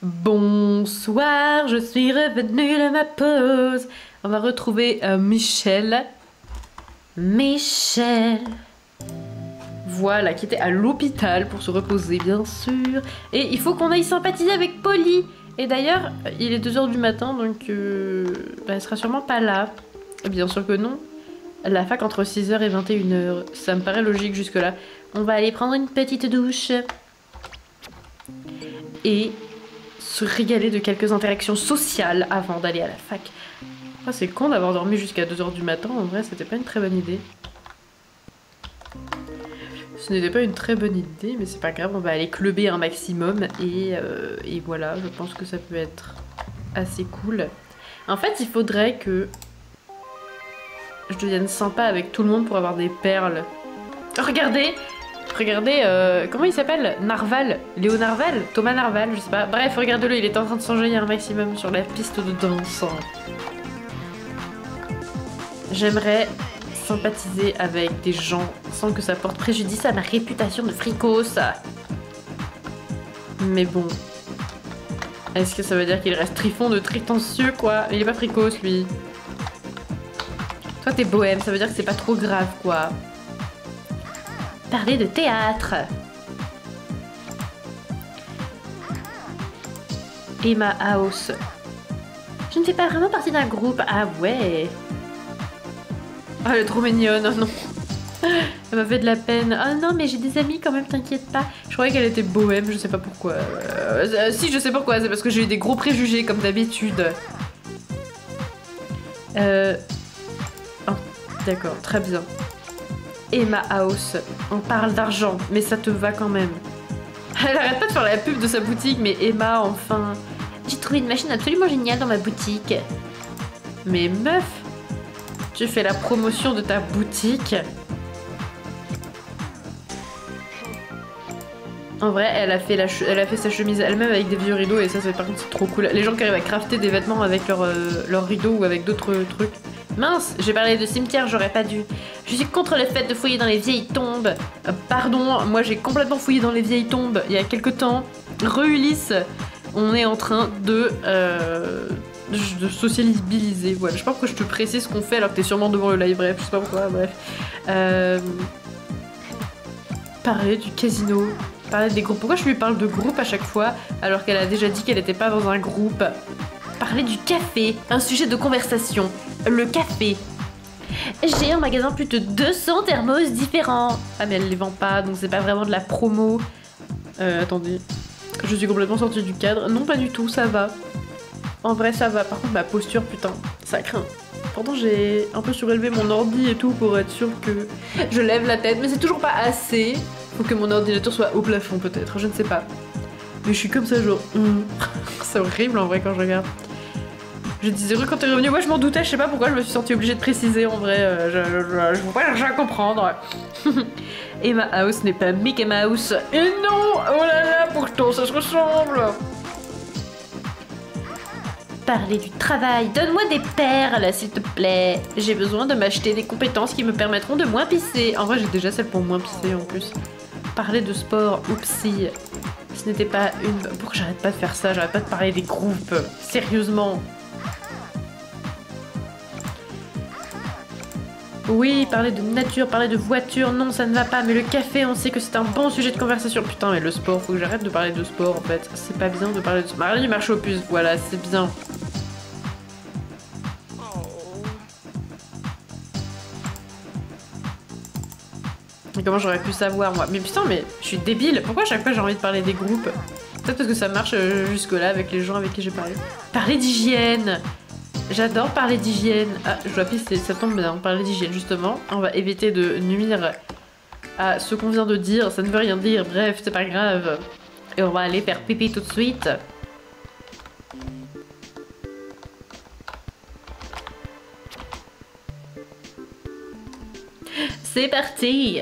Bonsoir, je suis revenue de ma pause. On va retrouver Michel. Michel. Voilà, qui était à l'hôpital pour se reposer, bien sûr. Et il faut qu'on aille sympathiser avec Polly. Et d'ailleurs, il est 2 h du matin, donc elle sera sûrement pas là. Bien sûr que non. La fac entre 6 h et 21 h. Ça me paraît logique jusque-là. On va aller prendre une petite douche. Et se régaler de quelques interactions sociales avant d'aller à la fac. Ah, c'est con d'avoir dormi jusqu'à 2 h du matin. En vrai, c'était pas une très bonne idée. Ce n'était pas une très bonne idée, mais c'est pas grave, on va aller clubber un maximum et voilà, je pense que ça peut être assez cool. En fait, il faudrait que je devienne sympa avec tout le monde pour avoir des perles. Oh, regardez, comment il s'appelle? Narval, Léo Narval, Thomas Narval, je sais pas. Bref, regardez-le, il est en train de s'enjailler un maximum sur la piste de danse. J'aimerais sympathiser avec des gens sans que ça porte préjudice à ma réputation de fricos. Mais bon, est-ce que ça veut dire qu'il reste Trifon de Tritencieux, quoi? Il est pas fricos, lui. Toi, t'es bohème, ça veut dire que c'est pas trop grave, quoi. Parler de théâtre. Emma House. Je ne fais pas vraiment partie d'un groupe. Ah ouais. Oh, elle est trop mignonne, oh non. Elle m'a fait de la peine. Oh non, mais j'ai des amis quand même, t'inquiète pas. Je croyais qu'elle était bohème, je sais pas pourquoi. Si, je sais pourquoi, c'est parce que j'ai eu des gros préjugés, comme d'habitude. Oh, d'accord, très bien. Emma House, on parle d'argent, mais ça te va quand même. Elle arrête pas de faire la pub de sa boutique, mais Emma, enfin... J'ai trouvé une machine absolument géniale dans ma boutique. Mais meuf, tu fais la promotion de ta boutique. En vrai, elle a fait sa chemise elle-même avec des vieux rideaux et ça, par contre, c'est trop cool. Les gens qui arrivent à crafter des vêtements avec leurs rideaux ou avec d'autres trucs. Mince, j'ai parlé de cimetière, j'aurais pas dû. Je suis contre le fait de fouiller dans les vieilles tombes. Pardon, moi j'ai complètement fouillé dans les vieilles tombes il y a quelques temps. Re-Ulysse, on est en train de sociabiliser. Voilà, je sais pas pourquoi je te précise ce qu'on fait alors que t'es sûrement devant le live, bref, je sais pas pourquoi, bref. Parler du casino. Parler des groupes. Pourquoi je lui parle de groupe à chaque fois alors qu'elle a déjà dit qu'elle était pas dans un groupe? Parler du café. Un sujet de conversation. Le café. J'ai en magasin plus de 200 thermos différents. Ah mais elle les vend pas donc c'est pas vraiment de la promo. Attendez. Je suis complètement sortie du cadre. Non pas du tout, ça va. En vrai ça va. Par contre ma posture putain, ça craint. Pourtant j'ai un peu surélevé mon ordi et tout pour être sûre que je lève la tête. Mais c'est toujours pas assez. Faut que mon ordinateur soit au plafond peut-être, je ne sais pas. Mais je suis comme ça genre... C'est horrible en vrai quand je regarde. Je disais quand t'es revenu, moi je m'en doutais, je sais pas pourquoi je me suis sentie obligée de préciser en vrai. Je vois pas chercher à comprendre. Emma House n'est pas Mickey Mouse. Et non. Oh là là, pourtant ça se ressemble. Parler du travail. Donne-moi des perles, s'il te plaît. J'ai besoin de m'acheter des compétences qui me permettront de moins pisser. En vrai, j'ai déjà celle pour moins pisser en plus. Parler de sport, oupsie. Ce n'était pas une... Pourquoi j'arrête pas de faire ça? J'arrête pas de parler des groupes. Sérieusement. Oui, parler de nature, parler de voiture, non, ça ne va pas. Mais le café, on sait que c'est un bon sujet de conversation. Putain, mais le sport, faut que j'arrête de parler de sport en fait. C'est pas bien de parler de sport. Parler du marché aux puces, voilà, c'est bien. Et comment j'aurais pu savoir moi? Mais putain, mais je suis débile. Pourquoi à chaque fois j'ai envie de parler des groupes? Peut-être parce que ça marche jusque-là avec les gens avec qui j'ai parlé. Parler d'hygiène. J'adore parler d'hygiène. Ah, je dois pisser, ça tombe bien. Parler d'hygiène, justement. On va éviter de nuire à ce qu'on vient de dire. Ça ne veut rien dire. Bref, c'est pas grave. Et on va aller faire pipi tout de suite. C'est parti.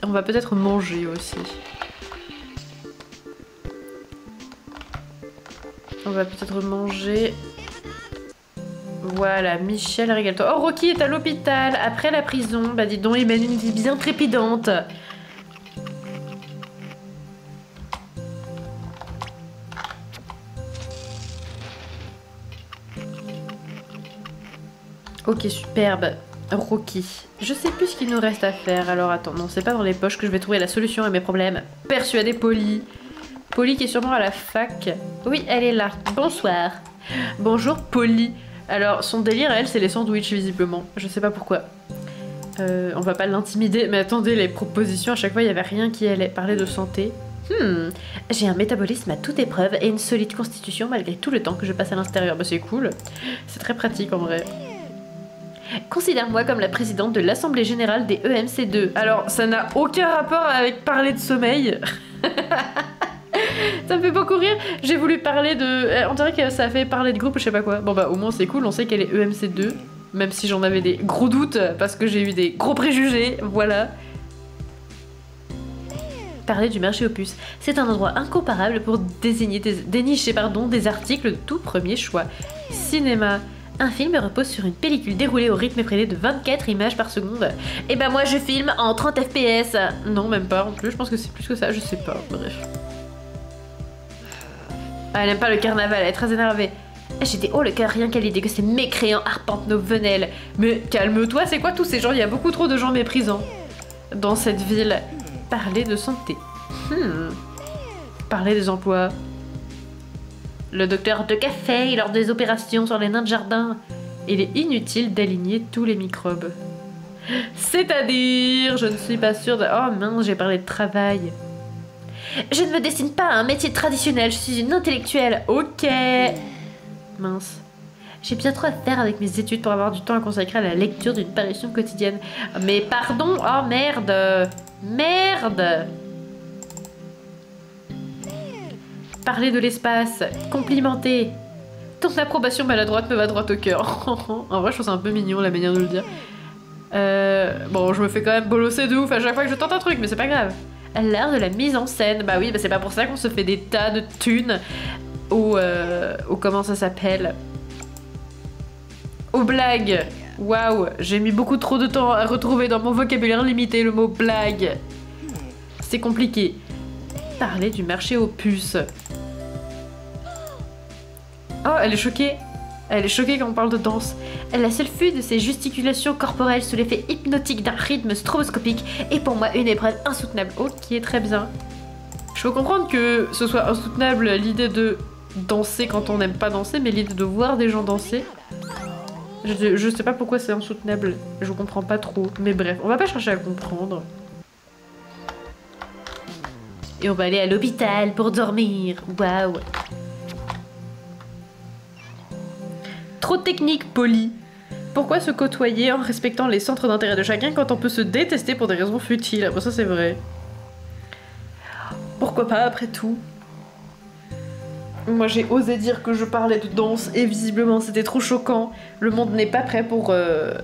On va peut-être manger aussi. On va peut-être manger... Voilà, Michel, régale-toi. Oh, Rocky est à l'hôpital, après la prison. Bah dis donc, il mène une vie bien trépidante. Ok, superbe. Rocky. Je sais plus ce qu'il nous reste à faire, alors attends, non, c'est pas dans les poches que je vais trouver la solution à mes problèmes. Persuader Polly. Polly qui est sûrement à la fac. Oui, elle est là. Bonsoir. Bonjour Polly. Alors, son délire, elle, c'est les sandwichs, visiblement. Je sais pas pourquoi. On va pas l'intimider, mais attendez, les propositions, à chaque fois, il y avait rien qui allait parler de santé. J'ai un métabolisme à toute épreuve et une solide constitution malgré tout le temps que je passe à l'intérieur. Bah c'est cool. C'est très pratique en vrai. Considère-moi comme la présidente de l'Assemblée Générale des EMC2. Alors, ça n'a aucun rapport avec parler de sommeil. Ça me fait beaucoup rire. J'ai voulu parler de... On dirait que ça a fait parler de groupe ou je sais pas quoi. Bon bah au moins c'est cool, on sait qu'elle est EMC2. Même si j'en avais des gros doutes parce que j'ai eu des gros préjugés. Voilà. Parler du marché aux puces. C'est un endroit incomparable pour dénicher des articles de tout premier choix. Cinéma. Un film repose sur une pellicule déroulée au rythme effréné de 24 images par seconde. Et bah moi je filme en 30 fps. Non, même pas en plus, je pense que c'est plus que ça, je sais pas, bref. Ah, elle aime pas le carnaval, elle est très énervée. J'ai des hauts le cœur rien qu'à l'idée que ces mécréants arpentent nos venelles. Mais calme-toi, c'est quoi tous ces gens? Il y a beaucoup trop de gens méprisants dans cette ville. Parler de santé. Parler des emplois. Le docteur de café lors des opérations sur les nains de jardin. Il est inutile d'aligner tous les microbes. C'est-à-dire, je ne suis pas sûre de... Oh mince, j'ai parlé de travail. Je ne me destine pas à un métier traditionnel, je suis une intellectuelle. Ok. Mince. J'ai bien trop à faire avec mes études pour avoir du temps à consacrer à la lecture d'une parution quotidienne. Mais pardon, oh merde. Merde. Parler de l'espace, complimenter. Ton approbation maladroite me va droit au cœur. En vrai, je trouve ça un peu mignon la manière de le dire. Bon, je me fais quand même bolosser de ouf à chaque fois que je tente un truc, mais c'est pas grave. L'art de la mise en scène, bah oui, bah c'est pas pour ça qu'on se fait des tas de thunes au comment ça s'appelle, aux blagues. Waouh, j'ai mis beaucoup trop de temps à retrouver dans mon vocabulaire limité le mot blague. C'est compliqué. Parler du marché aux puces. Oh, elle est choquée. Elle est choquée quand on parle de danse. La seule fuite de ses gesticulations corporelles sous l'effet hypnotique d'un rythme stroboscopique est pour moi une épreuve insoutenable. Ok, très bien. Je peux comprendre que ce soit insoutenable l'idée de danser quand on n'aime pas danser, mais l'idée de voir des gens danser... Je sais pas pourquoi c'est insoutenable. Je comprends pas trop. Mais bref, on va pas chercher à comprendre. Et on va aller à l'hôpital pour dormir. Waouh. Trop technique, Polly. Pourquoi se côtoyer en respectant les centres d'intérêt de chacun quand on peut se détester pour des raisons futiles? Bon, ça c'est vrai. Pourquoi pas après tout? Moi j'ai osé dire que je parlais de danse et visiblement c'était trop choquant. Le monde n'est pas prêt pour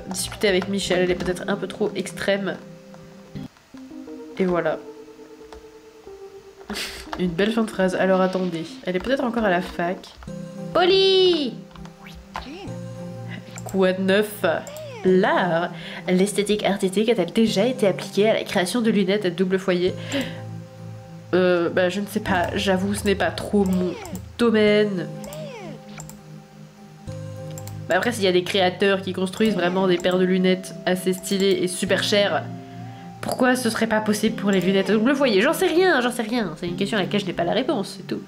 discuter avec Michel, elle est peut-être un peu trop extrême. Et voilà. Une belle fin de phrase. Alors attendez, elle est peut-être encore à la fac. Polly! Quoi de neuf? L'art. L'esthétique artistique a-t-elle déjà été appliquée à la création de lunettes à double foyer? Bah je ne sais pas, j'avoue ce n'est pas trop mon domaine. Bah après s'il y a des créateurs qui construisent vraiment des paires de lunettes assez stylées et super chères, pourquoi ce serait pas possible pour les lunettes à double foyer? J'en sais rien, j'en sais rien. C'est une question à laquelle je n'ai pas la réponse, c'est tout.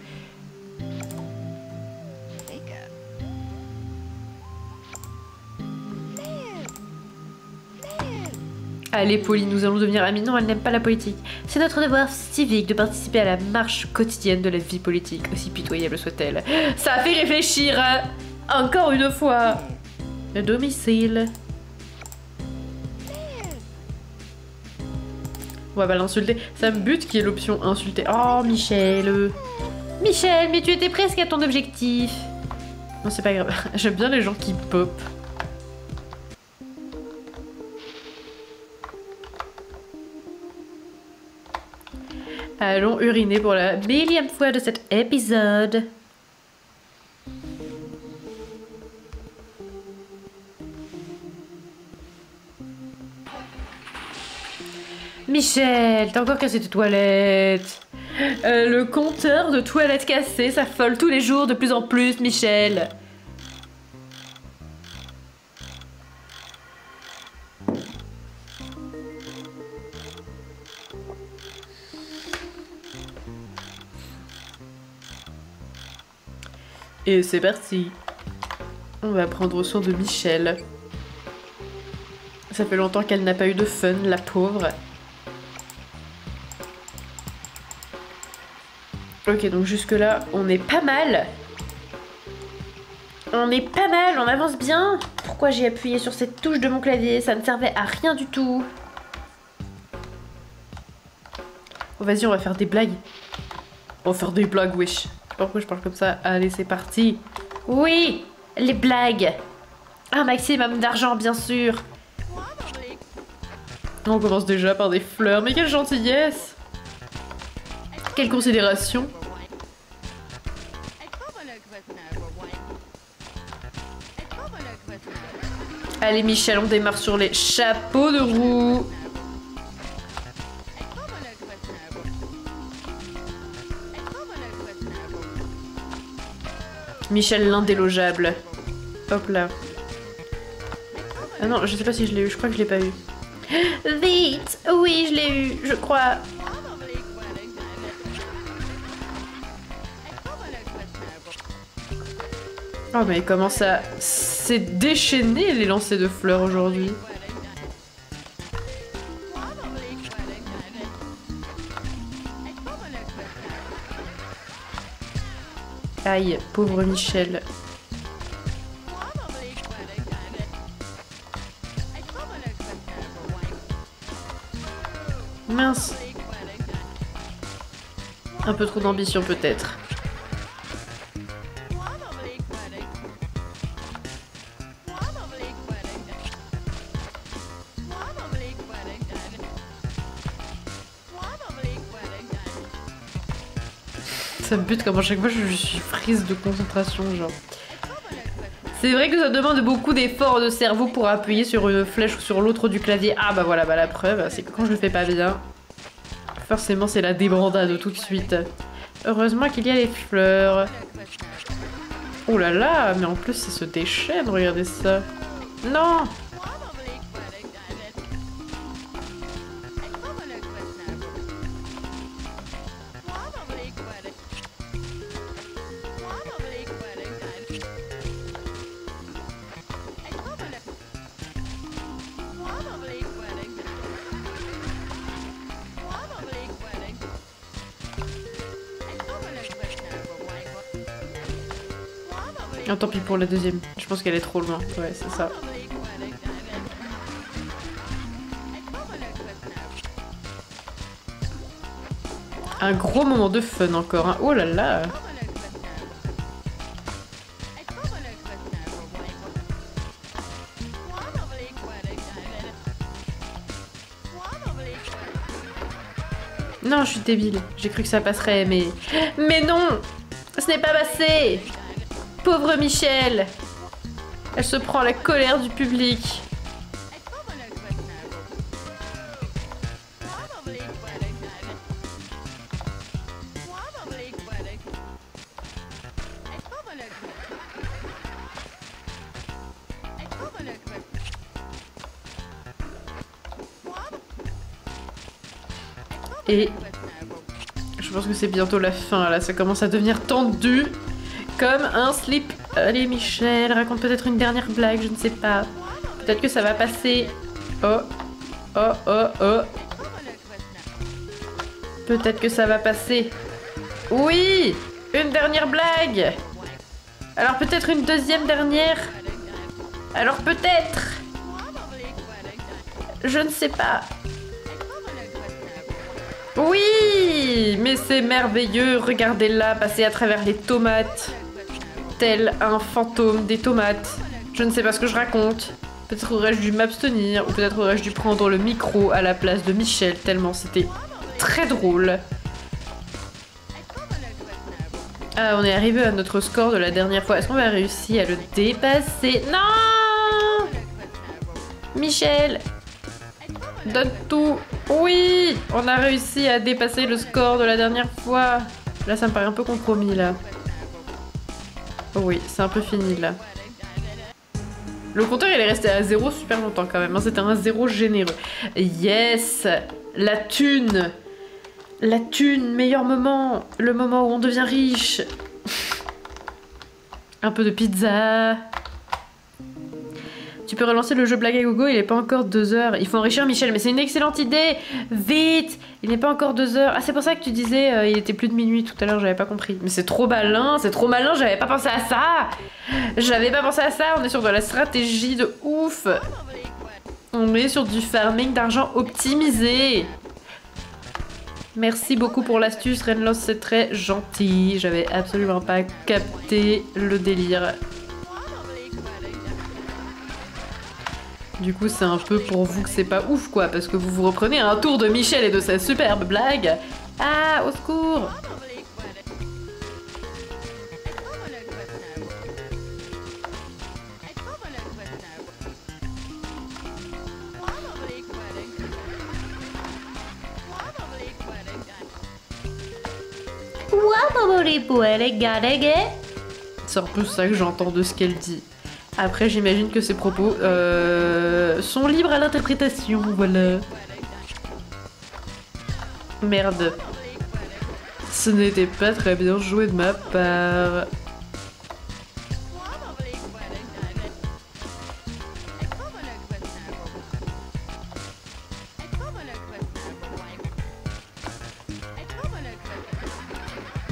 Allez, Polly, nous allons devenir amis. Non, elle n'aime pas la politique. C'est notre devoir civique de participer à la marche quotidienne de la vie politique, aussi pitoyable soit-elle. Ça a fait réfléchir, hein. Encore une fois. Le domicile. On va pas l'insulter. Ça me bute qu'il y ait l'option insulter. Oh, Michel. Michel, mais tu étais presque à ton objectif. Non, c'est pas grave. J'aime bien les gens qui pop. Allons uriner pour la millième fois de cet épisode. Michel, t'as encore cassé tes toilettes. Le compteur de toilettes cassées s'affole tous les jours de plus en plus, Michel. Et c'est parti. On va prendre soin de Michel. Ça fait longtemps qu'elle n'a pas eu de fun, la pauvre. Ok, donc jusque là, on est pas mal. On est pas mal, on avance bien. Pourquoi j'ai appuyé sur cette touche de mon clavier? Ça ne servait à rien du tout. Oh, vas-y, on va faire des blagues. On va faire des blagues, wesh. Pourquoi je parle comme ça? Allez, c'est parti. Oui, les blagues. Un maximum d'argent, bien sûr. On commence déjà par des fleurs. Mais quelle gentillesse. Quelle considération. Allez, Michel, on démarre sur les chapeaux de roue. Michel l'indélogeable. Hop là. Ah non, je sais pas si je l'ai eu, je crois que je l'ai pas eu. Vite! Oui, je l'ai eu, je crois. Oh mais comment ça s'est déchaîné les lancers de fleurs aujourd'hui. Aïe, pauvre Michel. Mince. Un peu trop d'ambition peut-être. Ça me bute comme à chaque fois je suis prise de concentration, genre. C'est vrai que ça demande beaucoup d'efforts de cerveau pour appuyer sur une flèche ou sur l'autre du clavier. Ah bah voilà, bah la preuve, c'est que quand je le fais pas bien, forcément c'est la débandade tout de suite. Heureusement qu'il y a les fleurs. Oh là là, mais en plus ça se déchaîne, regardez ça. Non! Oh, tant pis pour la deuxième. Je pense qu'elle est trop loin. Ouais, c'est ça. Un gros moment de fun encore. Hein. Oh là là. Non, je suis débile. J'ai cru que ça passerait, mais... Mais non! Ce n'est pas passé! Pauvre Michel! Elle se prend la colère du public. Et je pense que c'est bientôt la fin, là. Ça commence à devenir tendu. Comme un slip. Allez, Michel, raconte peut-être une dernière blague, je ne sais pas. Peut-être que ça va passer. Oh. Oh, oh, oh. Peut-être que ça va passer. Oui! Une dernière blague! Alors peut-être une deuxième dernière? Alors peut-être! Je ne sais pas. Oui! Mais c'est merveilleux, regardez-la passer à travers les tomates. Tel un fantôme des tomates. Je ne sais pas ce que je raconte. Peut-être aurais-je dû m'abstenir, ou peut-être aurais-je dû prendre le micro à la place de Michel, tellement c'était très drôle. Ah, on est arrivé à notre score de la dernière fois. Est-ce qu'on va réussir à le dépasser? Non! Michel! Donne tout! Oui! On a réussi à dépasser le score de la dernière fois. Là, ça me paraît un peu compromis, là. Oh oui, c'est un peu fini, là. Le compteur, il est resté à 0 super longtemps, quand même. Hein. C'était un 0 généreux. Yes! La thune! La thune, meilleur moment! Le moment où on devient riche! Un peu de pizza. Tu peux relancer le jeu Blague à Gogo, il n'est pas encore 2 heures. Il faut enrichir Michel, mais c'est une excellente idée. Vite. Il n'est pas encore 2 heures. Ah, c'est pour ça que tu disais il était plus de minuit tout à l'heure, j'avais pas compris. Mais c'est trop malin, j'avais pas pensé à ça. J'avais pas pensé à ça, on est sur de la stratégie de ouf. On est sur du farming d'argent optimisé. Merci beaucoup pour l'astuce, Renlos, c'est très gentil. J'avais absolument pas capté le délire. Du coup, c'est un peu pour vous que c'est pas ouf, quoi, parce que vous vous reprenez un tour de Michel et de sa superbe blague. Ah, au secours! C'est un peu ça que j'entends de ce qu'elle dit. Après, j'imagine que ses propos sont libres à l'interprétation, voilà. Merde. Ce n'était pas très bien joué de ma part.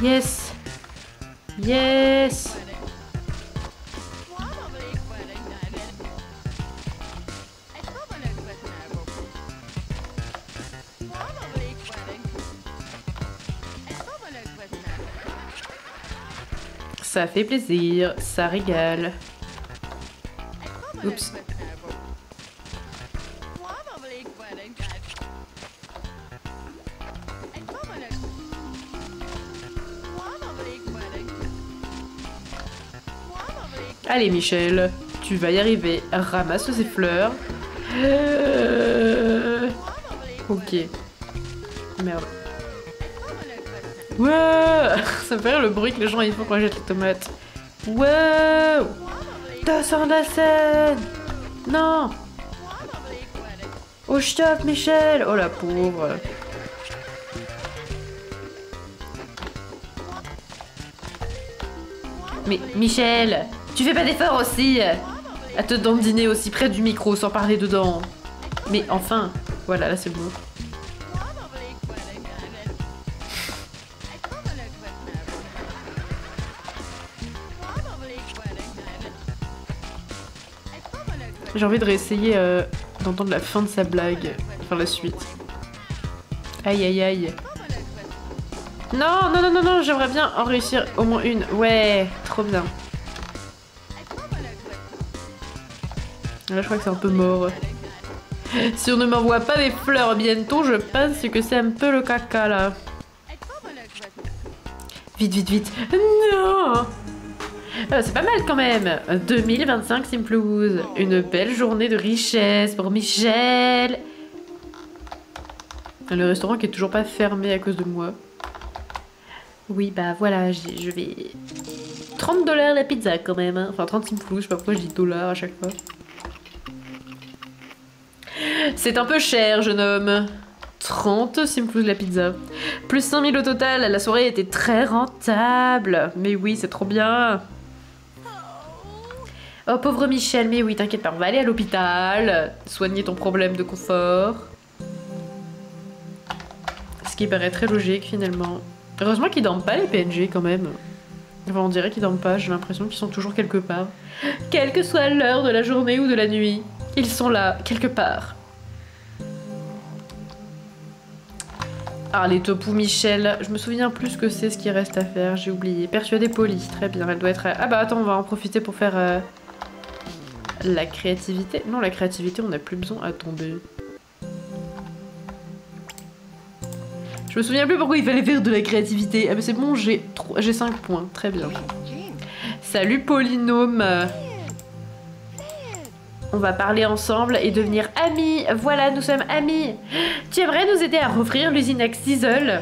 Yes. Yes. Ça fait plaisir, ça régale. Oups. Allez Michel, tu vas y arriver. Ramasse ces fleurs. Ok. Merde. Wow. Ça me fait rire le bruit que les gens ils font quand ils jettent les tomates. Wow. Descends de la scène. Non. Oh stop Michel. Oh la pauvre. Mais Michel, tu fais pas d'effort aussi à te dandiner aussi près du micro sans parler dedans. Mais enfin, voilà, là c'est bon. J'ai envie de réessayer d'entendre la fin de sa blague, enfin la suite. Aïe aïe aïe. Non, non, non, non, non, j'aimerais bien en réussir au moins une. Ouais, trop bien. Là, je crois que c'est un peu mort. Si on ne m'envoie pas des fleurs bientôt, je pense que c'est un peu le caca, là. Vite, vite, vite. Non. C'est pas mal quand même. 2025 Simplouz. Une belle journée de richesse pour Michel. Le restaurant qui est toujours pas fermé à cause de moi. Oui, bah voilà, je vais... 30 $ la pizza quand même, hein. Enfin 30 Simplouz, je sais pas pourquoi je dis dollars à chaque fois. C'est un peu cher, jeune homme. 30 Simplouz la pizza. Plus 5000 au total, la soirée était très rentable. Mais oui, c'est trop bien. Oh pauvre Michel, mais oui, t'inquiète pas, on va aller à l'hôpital, soigner ton problème de confort. Ce qui paraît très logique finalement. Heureusement qu'ils dorment pas les PNG quand même. Enfin, on dirait qu'ils dorment pas, j'ai l'impression qu'ils sont toujours quelque part. Quelle que soit l'heure de la journée ou de la nuit, ils sont là, quelque part. Ah, les topous Michel, je me souviens plus que c'est ce qui reste à faire, j'ai oublié. Persuader Polly, très bien, elle doit être... Ah bah attends, on va en profiter pour faire... La créativité. Non, la créativité, on n'a plus besoin à tomber. Je me souviens plus pourquoi il fallait faire de la créativité. Ah mais c'est bon, j'ai 5 points. Très bien. Salut Polynôme. On va parler ensemble et devenir amis. Voilà, nous sommes amis. Tu aimerais nous aider à rouvrir l'usine Axisol?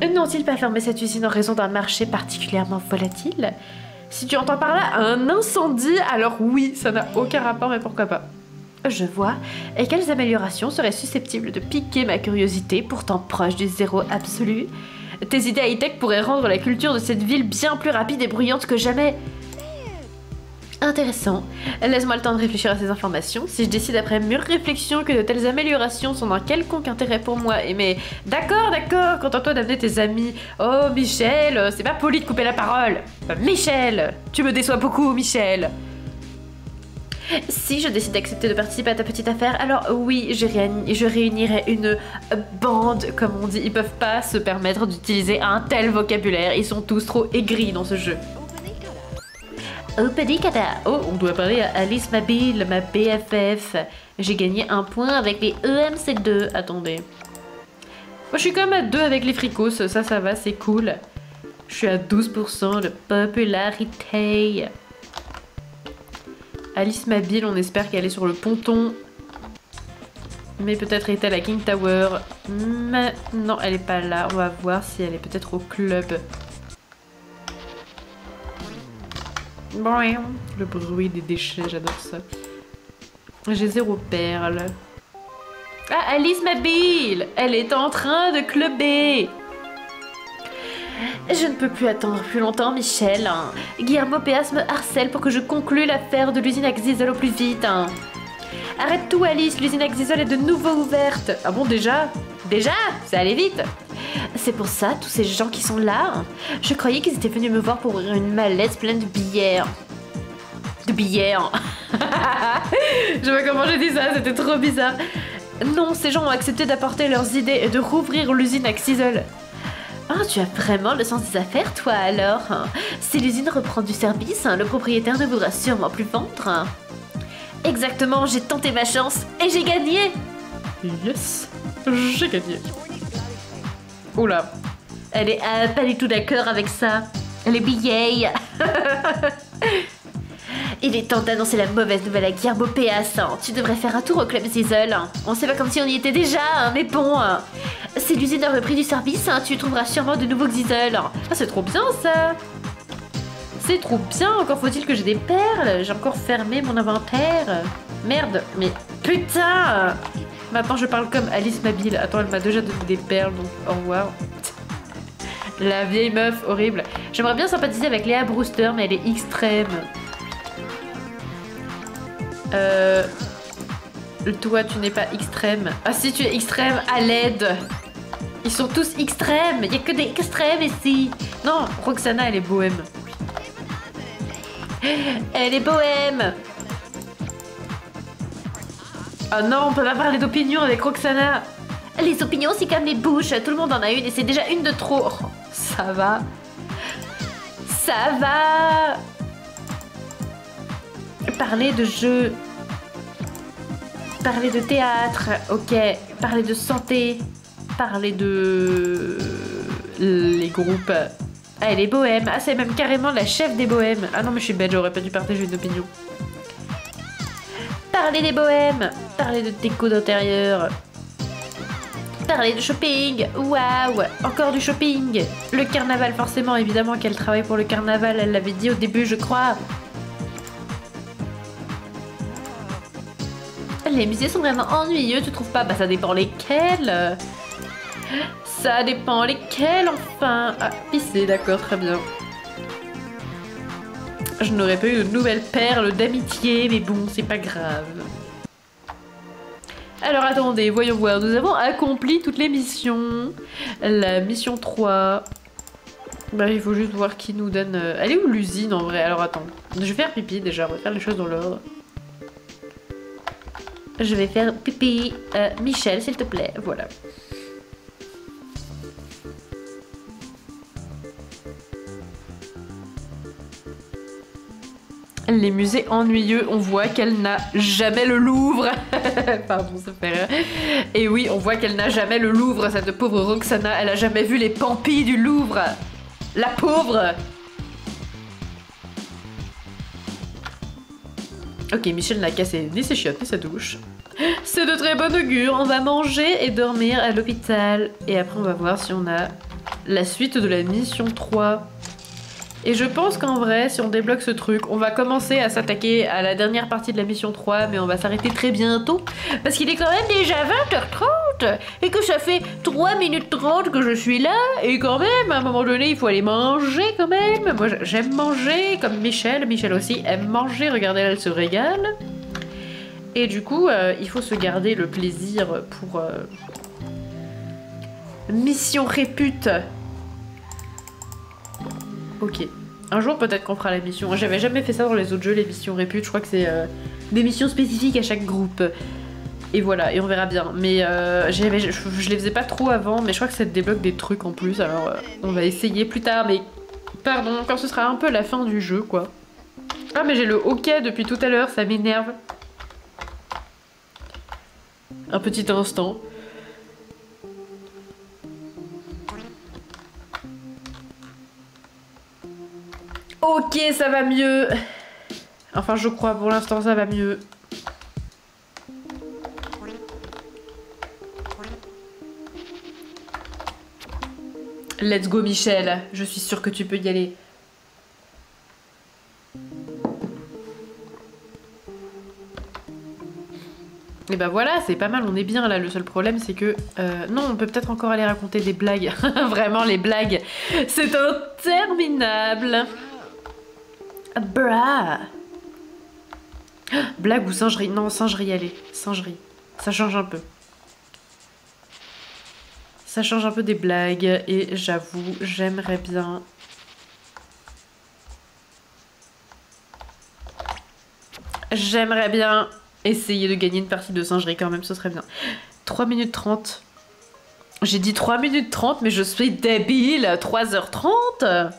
N'ont-ils pas fermé cette usine en raison d'un marché particulièrement volatile? Si tu entends par là un incendie, alors oui, ça n'a aucun rapport, mais pourquoi pas. Je vois. Et quelles améliorations seraient susceptibles de piquer ma curiosité, pourtant proche du zéro absolu? Tes idées high-tech pourraient rendre la culture de cette ville bien plus rapide et bruyante que jamais. Intéressant. Laisse-moi le temps de réfléchir à ces informations. Si je décide après mûre réflexion que de telles améliorations sont d'un quelconque intérêt pour moi, et mais... D'accord, contente-toi d'amener tes amis. Oh, Michel, c'est pas poli de couper la parole. Michel, tu me déçois beaucoup, Michel. Si je décide d'accepter de participer à ta petite affaire, alors oui, je réunirai une bande, comme on dit. Ils peuvent pas se permettre d'utiliser un tel vocabulaire. Ils sont tous trop aigris dans ce jeu. Openikata. Oh, on doit parler à Alice Mabille, ma BFF. J'ai gagné un point avec les EMC2. Attendez. Moi, je suis quand même à 2 avec les fricos. Ça va, c'est cool. Je suis à 12% de popularité. Alice Mabille, on espère qu'elle est sur le ponton. Mais peut-être est-elle à King Tower. Mais non, elle est pas là. On va voir si elle est peut-être au club. Le bruit des déchets, j'adore ça. J'ai 0 perles. Ah, Alice Mabille! Elle est en train de clubber! Je ne peux plus attendre plus longtemps, Michel. Guillermo Péas me harcèle pour que je conclue l'affaire de l'usine Axisol au plus vite. Arrête tout, Alice, l'usine Axisol est de nouveau ouverte. Ah bon, déjà? Déjà? Ça allait vite. C'est pour ça, tous ces gens qui sont là. Je croyais qu'ils étaient venus me voir pour ouvrir une mallette pleine de billets. De billets. Je sais pas comment j'ai dit ça, c'était trop bizarre. Non, ces gens ont accepté d'apporter leurs idées et de rouvrir l'usine Axisol. Ah, tu as vraiment le sens des affaires, toi, alors. Si l'usine reprend du service, le propriétaire ne voudra sûrement plus vendre. Exactement, j'ai tenté ma chance et j'ai gagné. Yes, j'ai gagné. Oula, elle est pas du tout d'accord avec ça. Les billets. Il est temps d'annoncer la mauvaise nouvelle à Guillermo Péas. Tu devrais faire un tour au Club Zizzle. On sait pas comme si on y était déjà, mais bon. Si l'usine a repris du service, tu trouveras sûrement de nouveaux Zizzle. Ah, c'est trop bien ça. C'est trop bien, encore faut-il que j'ai des perles. J'ai encore fermé mon inventaire. Merde, mais putain. Maintenant je parle comme Alice Mabille. Attends, elle m'a déjà donné des perles, donc au revoir. La vieille meuf, horrible. J'aimerais bien sympathiser avec Léa Brewster, mais elle est extrême. Toi, tu n'es pas extrême. Ah si, tu es extrême, à l'aide. Ils sont tous extrêmes. Il n'y a que des extrêmes ici. Non, Roxana, elle est bohème. Elle est bohème. Oh non, on peut pas parler d'opinion avec Roxana. Les opinions, c'est comme les bouches. Tout le monde en a une et c'est déjà une de trop. Oh, ça va. Ça va. Parler de jeux. Parler de théâtre. Ok. Parler de santé. Parler de... les groupes. Ah, elle est bohème. Ah, c'est même carrément la chef des bohèmes. Ah non, mais je suis bête, j'aurais pas dû partager une opinion. Parler des bohèmes. Parler de déco d'intérieur. Parler de shopping. Waouh. Encore du shopping. Le carnaval, forcément, évidemment qu'elle travaille pour le carnaval. Elle l'avait dit au début, je crois. Les musées sont vraiment ennuyeux, tu trouves pas? Bah ça dépend lesquels. Ça dépend lesquels, enfin. Ah, pisser, d'accord, très bien. Je n'aurais pas eu de nouvelles perles d'amitié, mais bon, c'est pas grave. Alors attendez, voyons voir. Nous avons accompli toutes les missions. La mission 3. Bah il faut juste voir qui nous donne... Elle est où l'usine en vrai? Alors attends. Je vais faire pipi déjà, on va faire les choses dans l'ordre. Je vais faire pipi. Michel, s'il te plaît. Voilà. Les musées ennuyeux, on voit qu'elle n'a jamais le Louvre. Pardon, ça fait rire. Et oui, on voit qu'elle n'a jamais le Louvre, cette pauvre Roxana. Elle a jamais vu les pampis du Louvre. La pauvre. Ok, Michel n'a cassé ni ses chiottes ni sa douche. C'est de très bon augure. On va manger et dormir à l'hôpital. Et après, on va voir si on a la suite de la mission 3. Et je pense qu'en vrai, si on débloque ce truc, on va commencer à s'attaquer à la dernière partie de la mission 3, mais on va s'arrêter très bientôt. Parce qu'il est quand même déjà 20h30 et que ça fait 3 minutes 30 que je suis là. Et quand même, à un moment donné, il faut aller manger quand même. Moi, j'aime manger, comme Michel. Michel aussi aime manger. Regardez, elle se régale. Et du coup, il faut se garder le plaisir pour... Mission répute. Ok. Un jour, peut-être qu'on fera la mission. J'avais jamais fait ça dans les autres jeux, les missions réputes. Je crois que c'est des missions spécifiques à chaque groupe. Et voilà, et on verra bien. Mais je les faisais pas trop avant, mais je crois que ça te débloque des trucs en plus. Alors, on va essayer plus tard, mais... Pardon, quand ce sera un peu la fin du jeu, quoi. Ah, mais j'ai le hockey depuis tout à l'heure, ça m'énerve. Un petit instant. Ok, ça va mieux. Enfin, je crois, pour l'instant, ça va mieux. Let's go, Michel. Je suis sûre que tu peux y aller. Et bah voilà, c'est pas mal, on est bien là. Le seul problème, c'est que... non, on peut peut-être encore aller raconter des blagues. Vraiment, les blagues, c'est interminable. Bra. Blague ou singerie? Non, singerie, allez. Singerie. Ça change un peu. Ça change un peu des blagues. Et j'avoue, j'aimerais bien... J'aimerais bien essayer de gagner une partie de singerie quand même, ce serait bien. 3 minutes 30. J'ai dit 3 minutes 30, mais je suis débile. 3h30.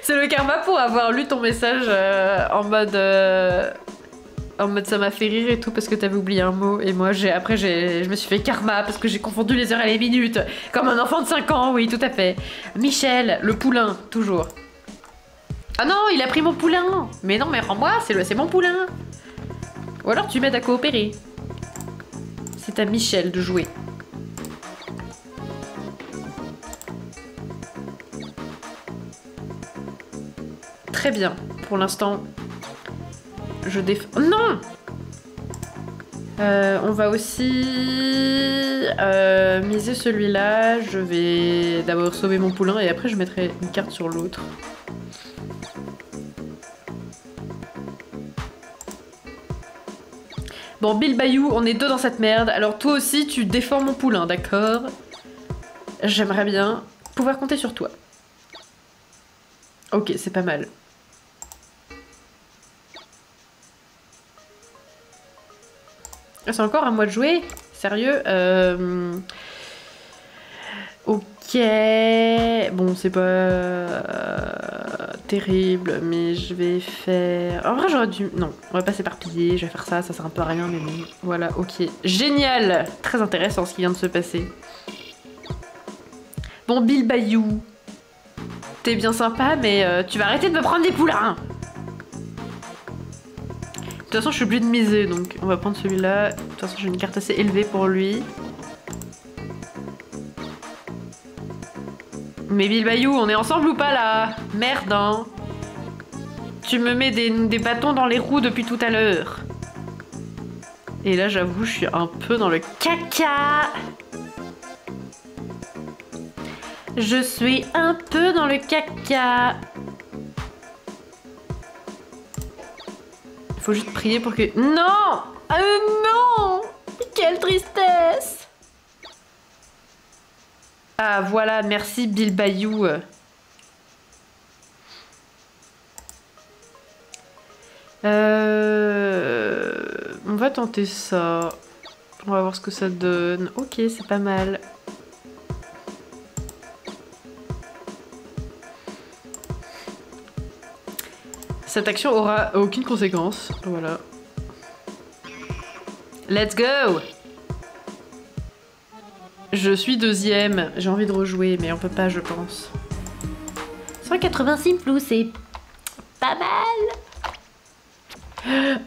C'est le karma pour avoir lu ton message en mode ça m'a fait rire et tout parce que t'avais oublié un mot. Et moi je me suis fait karma parce que j'ai confondu les heures et les minutes. Comme un enfant de 5 ans, oui, tout à fait. Michel, le poulain, toujours. Ah non, il a pris mon poulain. Mais non, mais rends-moi, c'est mon poulain. Ou alors tu m'aides à coopérer. C'est à Michel de jouer. Très bien. Pour l'instant, je défends... Non. On va aussi miser celui-là. Je vais d'abord sauver mon poulain et après je mettrai une carte sur l'autre. Bon, Bill Bayou, on est deux dans cette merde. Alors toi aussi, tu défends mon poulain, d'accord? J'aimerais bien pouvoir compter sur toi. Ok, c'est pas mal. C'est encore à moi de jouer? Sérieux? Ok... Bon, c'est pas... terrible, mais je vais faire... En vrai, j'aurais dû... Non, on va pas s'éparpiller, je vais faire ça, ça sert un peu à rien, mais bon... Voilà, ok. Génial! Très intéressant ce qui vient de se passer. Bon, Bill Bayou. T'es bien sympa, mais tu vas arrêter de me prendre des poulains! De toute façon, je suis obligée de miser, donc on va prendre celui-là. De toute façon, j'ai une carte assez élevée pour lui. Mais Bill Bayou, on est ensemble ou pas là? Merde, hein. Tu me mets des bâtons dans les roues depuis tout à l'heure. Et là, j'avoue, je suis un peu dans le caca. Je suis un peu dans le caca. Faut juste prier pour que... Non! Non! Quelle tristesse! Ah voilà, merci Bill Bayou. On va tenter ça. On va voir ce que ça donne. Ok, c'est pas mal. Cette action aura aucune conséquence. Voilà. Let's go! Je suis deuxième. J'ai envie de rejouer, mais on peut pas, je pense. 186 flous, c'est pas mal.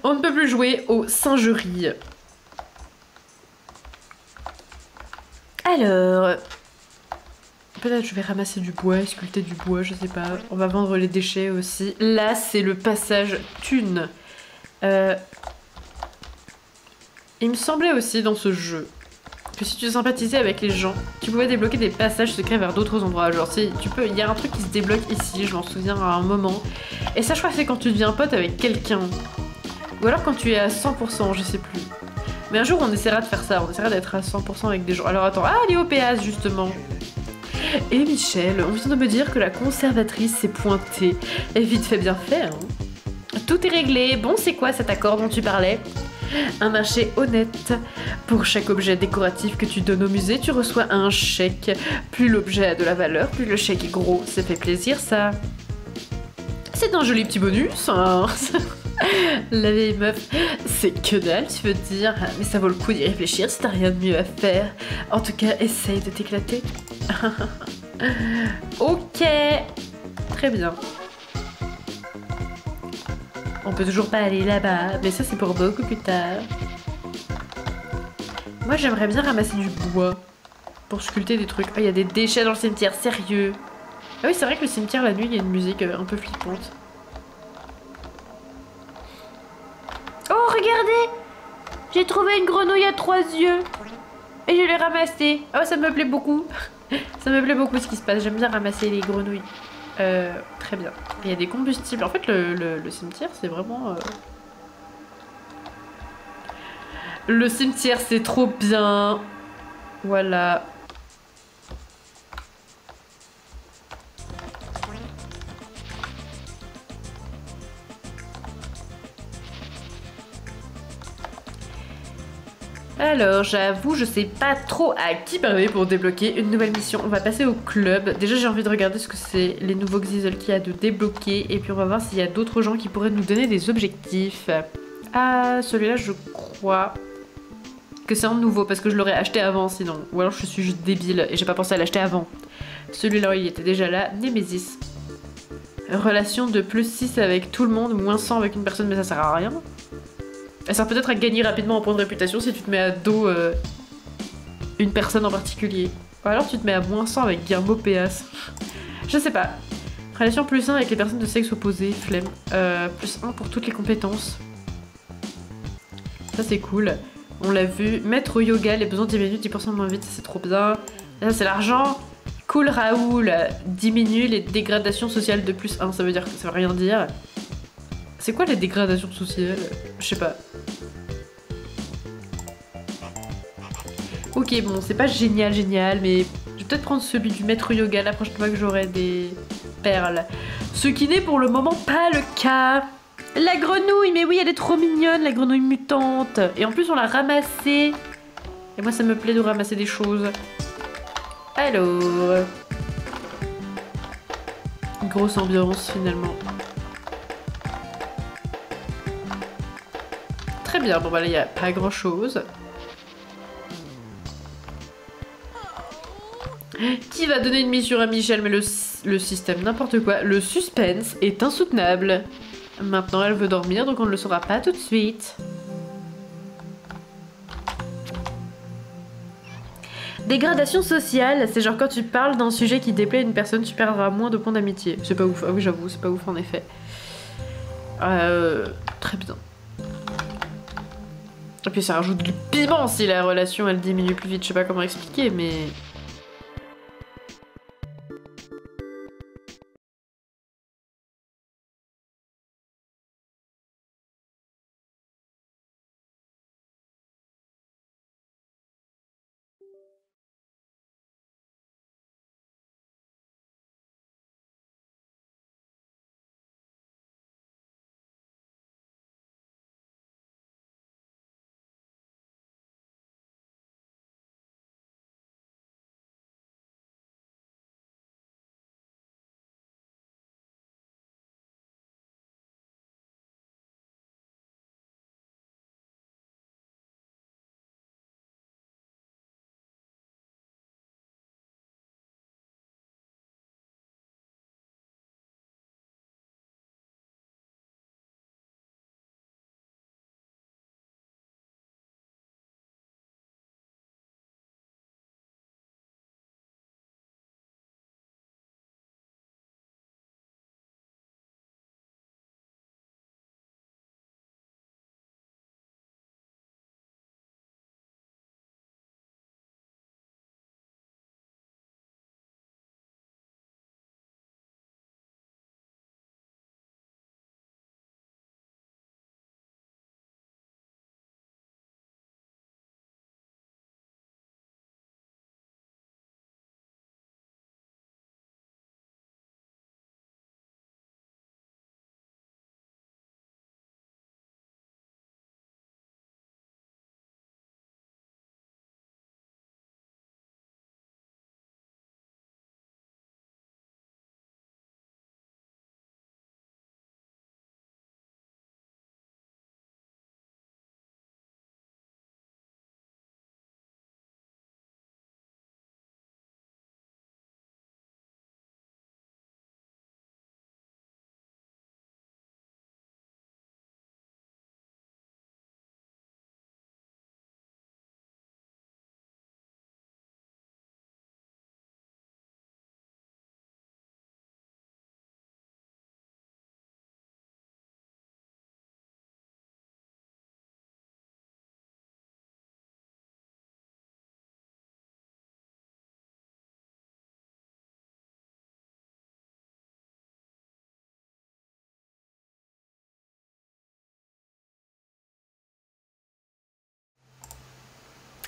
On ne peut plus jouer aux singeries. Alors... Peut-être je vais ramasser du bois, sculpter du bois, je sais pas. On va vendre les déchets aussi. Là, c'est le passage thune. Il me semblait aussi dans ce jeu que si tu sympathisais avec les gens, tu pouvais débloquer des passages secrets vers d'autres endroits. Genre, si tu peux, il y a un truc qui se débloque ici, je m'en souviens à un moment. Et ça, je crois que c'est quand tu deviens pote avec quelqu'un. Ou alors quand tu es à 100%, je sais plus. Mais un jour, on essaiera de faire ça, on essaiera d'être à 100% avec des gens. Alors attends, ah, Léo Péas, justement. Et Michel, on vient de me dire que la conservatrice s'est pointée. Et vite fait, bien fait, hein. Tout est réglé. Bon, c'est quoi cet accord dont tu parlais? Un marché honnête. Pour chaque objet décoratif que tu donnes au musée, tu reçois un chèque. Plus l'objet a de la valeur, plus le chèque est gros. Ça fait plaisir, ça. C'est un joli petit bonus, hein. La vieille meuf, c'est que dalle, tu veux dire, mais ça vaut le coup d'y réfléchir si t'as rien de mieux à faire. En tout cas, essaye de t'éclater. Ok, très bien. On peut toujours pas aller là-bas, mais ça c'est pour beaucoup plus tard. Moi j'aimerais bien ramasser du bois pour sculpter des trucs. Oh, il y a des déchets dans le cimetière, sérieux. Ah oui, c'est vrai que le cimetière la nuit, il y a une musique un peu flippante. Oh, regardez! J'ai trouvé une grenouille à 3 yeux. Et je l'ai ramassée. Oh, ça me plaît beaucoup. Ça me plaît beaucoup ce qui se passe. J'aime bien ramasser les grenouilles. Très bien. Il y a des combustibles. En fait, le cimetière, c'est vraiment... Le cimetière, c'est trop bien. Voilà. Alors, j'avoue, je sais pas trop à qui parler pour débloquer une nouvelle mission. On va passer au club. Déjà, j'ai envie de regarder ce que c'est les nouveaux Xizzle qu'il y a de débloquer. Et puis, on va voir s'il y a d'autres gens qui pourraient nous donner des objectifs. Ah, celui-là, je crois que c'est un nouveau parce que je l'aurais acheté avant sinon. Ou alors, je suis juste débile et j'ai pas pensé à l'acheter avant. Celui-là, il était déjà là. Nemesis. Relation de +6 avec tout le monde, -100 avec une personne, mais ça sert à rien. Elle sert peut-être à gagner rapidement en points de réputation si tu te mets à dos une personne en particulier. Ou alors tu te mets à -100 avec Guillermo Péas. Je sais pas. Relation +1 avec les personnes de sexe opposé, flemme. +1 pour toutes les compétences. Ça c'est cool. On l'a vu. Maître au yoga, les besoins diminuent 10% moins vite, c'est trop bien. Ça c'est l'argent. Cool Raoul, diminue les dégradations sociales de +1. Ça veut dire que ça veut rien dire. C'est quoi les dégradations sociales? Je sais pas. Ok, bon, c'est pas génial, mais je vais peut-être prendre celui du maître yoga la prochaine fois que j'aurai des perles. Ce qui n'est pour le moment pas le cas. La grenouille, mais oui, elle est trop mignonne, la grenouille mutante. Et en plus, on l'a ramassée. Et moi, ça me plaît de ramasser des choses. Alors... Grosse ambiance, finalement. Très bien, bon bah là, il n'y a pas grand-chose. Qui va donner une mission à Michel? Mais le système, n'importe quoi. Le suspense est insoutenable. Maintenant, elle veut dormir, donc on ne le saura pas tout de suite. Dégradation sociale, c'est genre quand tu parles d'un sujet qui déplaît à une personne, tu perdras moins de points d'amitié. C'est pas ouf. Ah oui, j'avoue, c'est pas ouf en effet. Très bien. Et puis ça rajoute du piment si la relation elle diminue plus vite. Je sais pas comment expliquer, mais...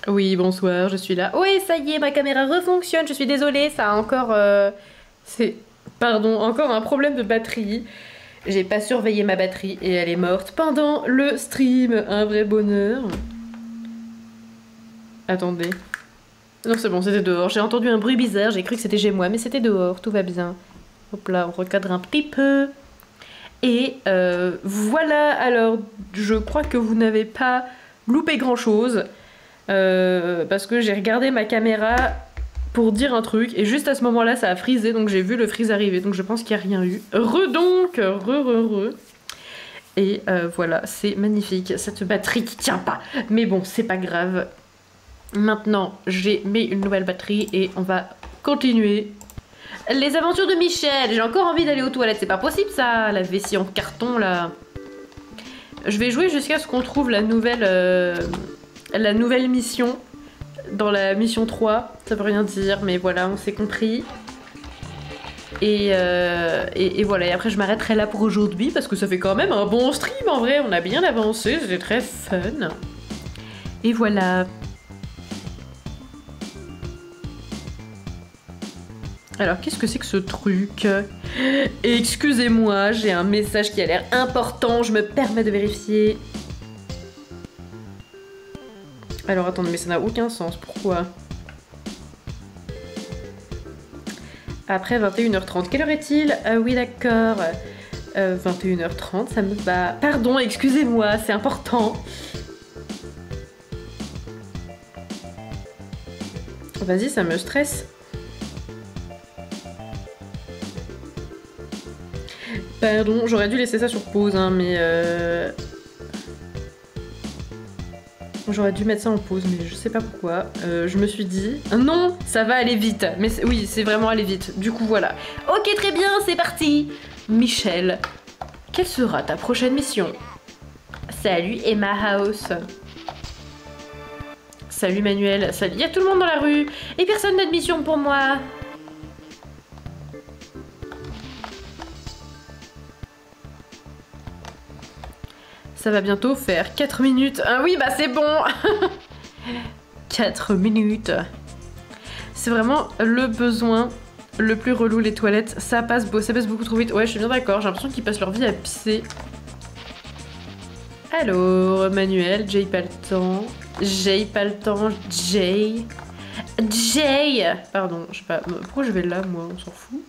Oui, bonsoir, je suis là. Oui, ça y est, ma caméra refonctionne, je suis désolée, ça a encore... c'est... Pardon, encore un problème de batterie. J'ai pas surveillé ma batterie et elle est morte pendant le stream. Un vrai bonheur. Attendez. Non, c'est bon, c'était dehors. J'ai entendu un bruit bizarre, j'ai cru que c'était chez moi, mais c'était dehors, tout va bien. Hop là, on recadre un petit peu. Et voilà, alors je crois que vous n'avez pas loupé grand-chose. Parce que j'ai regardé ma caméra pour dire un truc, et juste à ce moment-là, ça a frisé, donc j'ai vu le freeze arriver, donc je pense qu'il n'y a rien eu. Donc, Et voilà, c'est magnifique, cette batterie qui tient pas. Mais bon, c'est pas grave. Maintenant, j'ai mis une nouvelle batterie et on va continuer. Les aventures de Michel. J'ai encore envie d'aller aux toilettes, c'est pas possible ça, la vessie en carton là. Je vais jouer jusqu'à ce qu'on trouve la nouvelle mission. Dans la mission 3, ça veut rien dire, mais voilà, on s'est compris. Et voilà, et après je m'arrêterai là pour aujourd'hui, parce que ça fait quand même un bon stream en vrai, on a bien avancé, c'était très fun. Et voilà. Alors, qu'est-ce que c'est que ce truc? Excusez-moi, j'ai un message qui a l'air important, je me permets de vérifier. Alors, attendez, mais ça n'a aucun sens, pourquoi? Après 21h30, quelle heure est-il? Oui, d'accord. 21h30, ça me va. Pardon, excusez-moi, c'est important. Vas-y, ça me stresse. Pardon, j'aurais dû laisser ça sur pause, hein, mais j'aurais dû mettre ça en pause, mais je sais pas pourquoi. Je me suis dit... Non, ça va aller vite. Mais oui, c'est vraiment aller vite. Du coup, voilà. Ok, très bien, c'est parti. Michel, quelle sera ta prochaine mission? Salut Emma House. Salut Manuel. Salut, il y a tout le monde dans la rue. Et personne n'a de mission pour moi. Ça va bientôt faire 4 minutes. Ah oui, bah c'est bon. 4 minutes. C'est vraiment le besoin le plus relou, les toilettes. Ça passe beaucoup trop vite. Ouais, je suis bien d'accord. J'ai l'impression qu'ils passent leur vie à pisser. Alors, Manuel, Jay pas le temps. Jay pas le temps. Jay. Pardon, je sais pas. Pourquoi je vais là, moi? On s'en fout.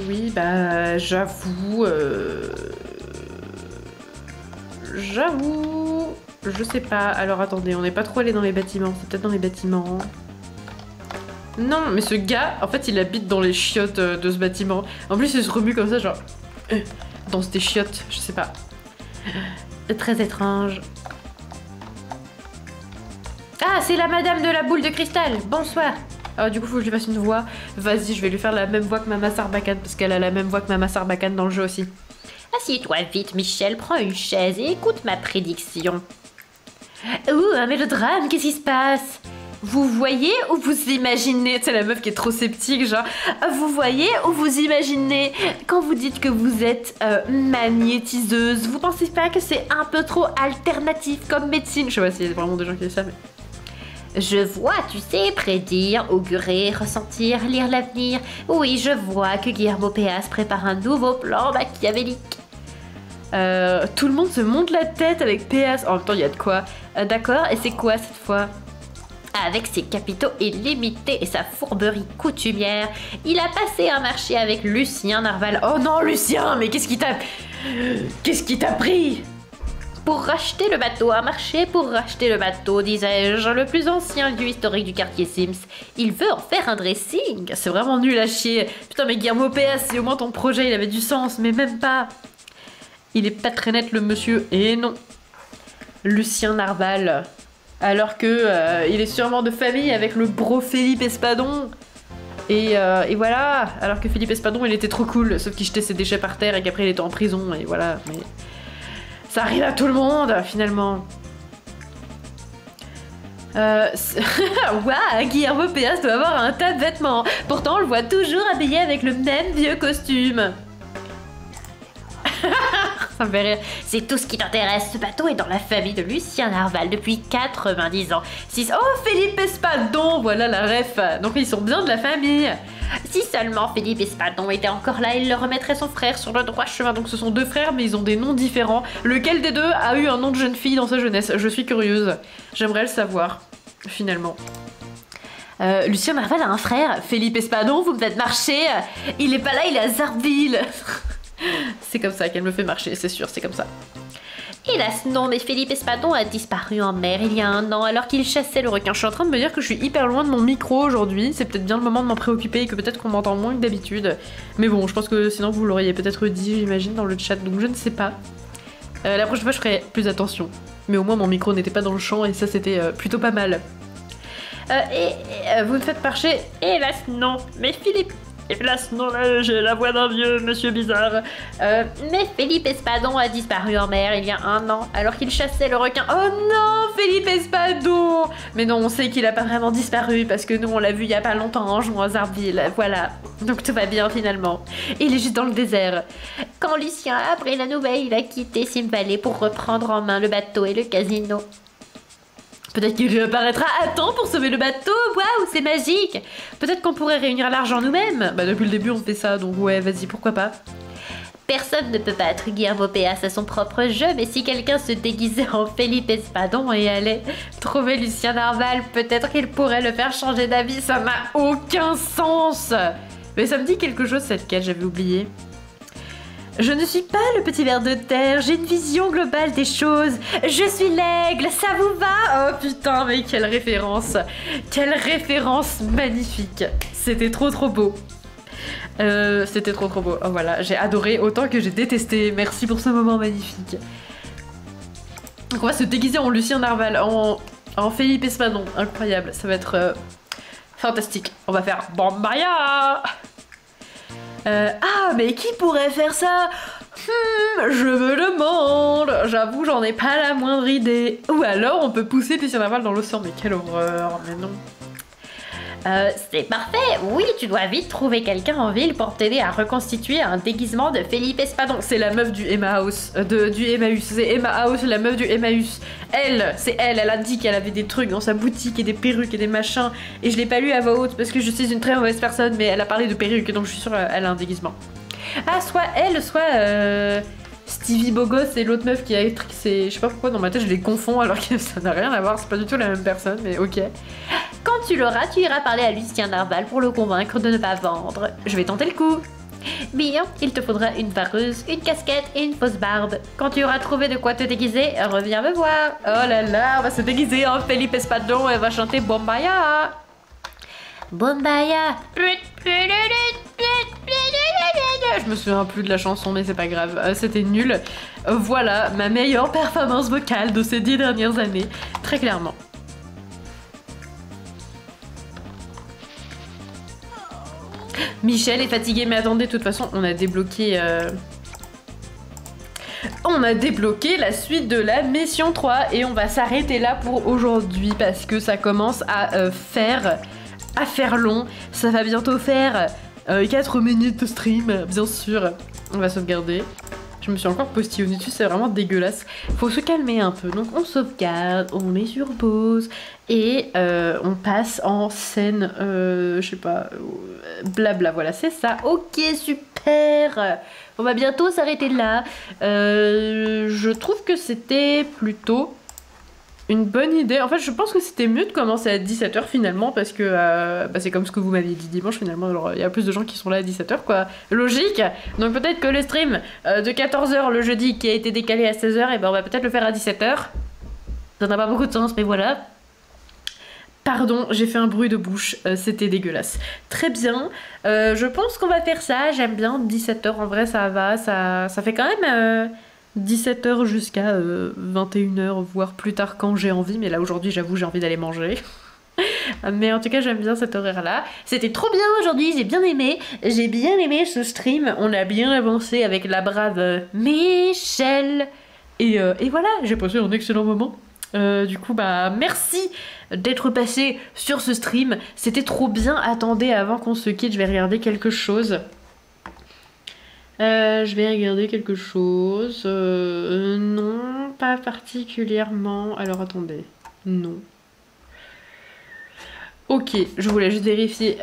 Oui, bah, j'avoue, je sais pas. Alors attendez, on n'est pas trop allé dans les bâtiments, c'est peut-être dans les bâtiments. Non, mais ce gars, en fait, il habite dans les chiottes de ce bâtiment. En plus, il se remue comme ça, genre, dans des chiottes, je sais pas. Très étrange. Ah, c'est la madame de la boule de cristal, bonsoir. Alors du coup, faut que je lui fasse une voix. Vas-y, je vais lui faire la même voix que Mama Sarbacane, parce qu'elle a la même voix que Mama Sarbacane dans le jeu aussi. Assieds-toi vite, Michel, prends une chaise et écoute ma prédiction. Ouh, un mélodrame, qu'est-ce qui se passe? Vous voyez ou vous imaginez? C'est la meuf qui est trop sceptique, genre. Vous voyez ou vous imaginez? Quand vous dites que vous êtes magnétiseuse, vous pensez pas que c'est un peu trop alternatif comme médecine? Je sais pas s'il y a vraiment des gens qui disent ça, mais... Je vois, tu sais, prédire, augurer, ressentir, lire l'avenir. Oui, je vois que Guillermo Péas prépare un nouveau plan machiavélique. Tout le monde se monte la tête avec Péas. En même temps, il y a de quoi. D'accord, et c'est quoi cette fois? Avec ses capitaux illimités et sa fourberie coutumière, il a passé un marché avec Lucien Narval. Oh non, Lucien, mais qu'est-ce qui t'a pris? Pour racheter le bateau, un marché pour racheter le bateau, disais-je, le plus ancien lieu historique du quartier Sims. Il veut en faire un dressing. C'est vraiment nul à chier. Putain, mais Guillermo Péas, si au moins ton projet il avait du sens, mais même pas. Il est pas très net le monsieur, et non. Lucien Narval. Alors que il est sûrement de famille avec le bro Philippe Espadon. Et voilà. Alors que Philippe Espadon, il était trop cool, sauf qu'il jetait ses déchets par terre et qu'après il était en prison, et voilà. Mais... ça arrive à tout le monde, finalement. Waouh, Guillermo Péas doit avoir un tas de vêtements. Pourtant, on le voit toujours habillé avec le même vieux costume. Ça me fait rire. C'est tout ce qui t'intéresse. Ce bateau est dans la famille de Lucien Narval depuis 90 ans. Oh, Philippe Espadon, voilà la ref. Donc ils sont bien de la famille. Si seulement Philippe Espadon était encore là, il le remettrait son frère sur le droit chemin. Donc ce sont deux frères, mais ils ont des noms différents. Lequel des deux a eu un nom de jeune fille dans sa jeunesse? Je suis curieuse. J'aimerais le savoir, finalement. Lucien Narval a un frère, Philippe Espadon, vous me faites marcher. Il est pas là, il est à Zarville. C'est comme ça qu'elle me fait marcher, c'est sûr, c'est comme ça. Hélas non, mais Philippe Espadon a disparu en mer il y a 1 an alors qu'il chassait le requin. Je suis en train de me dire que je suis hyper loin de mon micro aujourd'hui. C'est peut-être bien le moment de m'en préoccuper et que peut-être qu'on m'entend moins que d'habitude. Mais bon, je pense que sinon vous l'auriez peut-être dit, j'imagine, dans le chat, donc je ne sais pas. La prochaine fois je ferai plus attention. Mais au moins mon micro n'était pas dans le champ et ça c'était plutôt pas mal. Vous me faites marcher? Hélas non, mais Philippe... Hélas non, là j'ai la voix d'un vieux monsieur bizarre. Mais Philippe Espadon a disparu en mer il y a 1 an alors qu'il chassait le requin. Oh non, Philippe Espadon! Mais non, on sait qu'il a pas vraiment disparu parce que nous on l'a vu il y a pas longtemps en jouant à Zarville, voilà. Donc tout va bien finalement. Il est juste dans le désert. Quand Lucien a appris la nouvelle, il a quitté Sim Valley pour reprendre en main le bateau et le casino. Peut-être qu'il réapparaîtra à temps pour sauver le bateau. Waouh, c'est magique. Peut-être qu'on pourrait réunir l'argent nous-mêmes. Bah depuis le début on fait ça, donc ouais, vas-y, pourquoi pas. Personne ne peut battre Guillermo Péas à son propre jeu, mais si quelqu'un se déguisait en Philippe Espadon et allait trouver Lucien Narval, peut-être qu'il pourrait le faire changer d'avis. Ça n'a aucun sens. Mais ça me dit quelque chose cette quête, j'avais oublié. Je ne suis pas le petit ver de terre, j'ai une vision globale des choses. Je suis l'aigle, ça vous va? Oh putain, mais quelle référence! Quelle référence magnifique! C'était trop beau. C'était trop beau. Oh voilà, j'ai adoré autant que j'ai détesté. Merci pour ce moment magnifique. Donc on va se déguiser en Lucien Narval, en Philippe Espadon. Incroyable, ça va être fantastique. On va faire Bambaya! Ah, mais qui pourrait faire ça? Je me demande. J'avoue, j'en ai pas la moindre idée. Ou alors, on peut pousser Lucien Narval dans l'océan. Mais quelle horreur, mais non. C'est parfait. Oui, tu dois vite trouver quelqu'un en ville pour t'aider à reconstituer un déguisement de Philippe Espadon. C'est la meuf du Emmaüs. Du Emmaüs. C'est Emmaüs, la meuf du Emmaüs. C'est elle a dit qu'elle avait des trucs dans sa boutique et des perruques et des machins. Et je l'ai pas lu à voix haute parce que je suis une très mauvaise personne, mais elle a parlé de perruques, donc je suis sûre qu'elle a un déguisement. Ah, soit elle, soit Stevie Bogos et l'autre meuf qui a écrit. Je sais pas pourquoi dans ma tête je les confonds alors que ça n'a rien à voir, c'est pas du tout la même personne, mais ok. Quand tu l'auras, tu iras parler à Lucien Narval pour le convaincre de ne pas vendre. Je vais tenter le coup. Bien, il te faudra une vareuse, une casquette et une fausse barbe. Quand tu auras trouvé de quoi te déguiser, reviens me voir. Oh là là, on va se déguiser en Philippe Espadon et on va chanter Bombaya. Bombaya. Je me souviens plus de la chanson, mais c'est pas grave, c'était nul. Voilà ma meilleure performance vocale de ces 10 dernières années, très clairement. Michel est fatigué, mais attendez, de toute façon, on a débloqué... On a débloqué la suite de la mission 3 et on va s'arrêter là pour aujourd'hui parce que ça commence à faire long. Ça va bientôt faire 4 minutes de stream, bien sûr. On va sauvegarder. Je me suis encore postillonnée dessus, c'est vraiment dégueulasse. Faut se calmer un peu. Donc on sauvegarde, on met sur pause et on passe en scène, je sais pas, blabla, voilà, c'est ça. Ok, super. On va bientôt s'arrêter là. Je trouve que c'était plutôt une bonne idée. En fait, je pense que c'était mieux de commencer à 17 h finalement, parce que bah, c'est comme ce que vous m'aviez dit dimanche finalement. Il y a plus de gens qui sont là à 17 h, quoi. Logique. Donc peut-être que le stream de 14 h le jeudi qui a été décalé à 16 h, et ben on va peut-être le faire à 17 h. Ça n'a pas beaucoup de sens, mais voilà. Pardon, j'ai fait un bruit de bouche, c'était dégueulasse. Très bien, je pense qu'on va faire ça, j'aime bien 17 h, en vrai ça va, ça fait quand même 17 h jusqu'à 21 h, voire plus tard quand j'ai envie, mais là aujourd'hui j'avoue j'ai envie d'aller manger. Mais en tout cas j'aime bien cet horaire là. C'était trop bien aujourd'hui, j'ai bien aimé ce stream, on a bien avancé avec la brave Michel. Et voilà, j'ai passé un excellent moment. Du coup bah merci d'être passé sur ce stream, c'était trop bien. Attendez, avant qu'on se quitte je vais regarder quelque chose. Je vais regarder quelque chose. Non, pas particulièrement. Alors attendez. Non. Ok, je voulais juste vérifier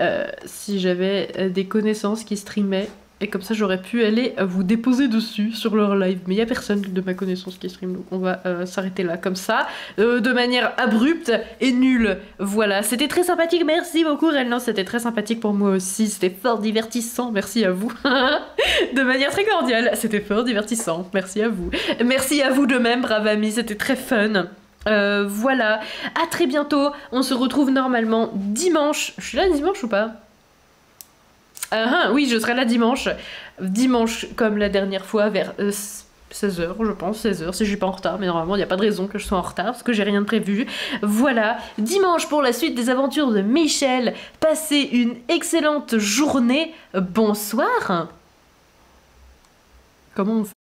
si j'avais des connaissances qui streamaient. Et comme ça, j'aurais pu aller vous déposer dessus sur leur live. Mais il n'y a personne de ma connaissance qui stream, donc on va s'arrêter là comme ça. De manière abrupte et nulle. Voilà, c'était très sympathique. Merci beaucoup, Relnan. C'était très sympathique pour moi aussi. C'était fort divertissant. Merci à vous. De manière très cordiale. C'était fort divertissant. Merci à vous. Merci à vous de même, brave ami. C'était très fun. Voilà, à très bientôt. On se retrouve normalement dimanche. Je suis là dimanche ou pas? Oui, je serai là dimanche. Dimanche, comme la dernière fois, vers 16h, je pense, 16h, si je suis pas en retard. Mais normalement, il n'y a pas de raison que je sois en retard, parce que j'ai rien de prévu. Voilà, dimanche pour la suite des aventures de Michel. Passez une excellente journée. Bonsoir. Comment on fait ?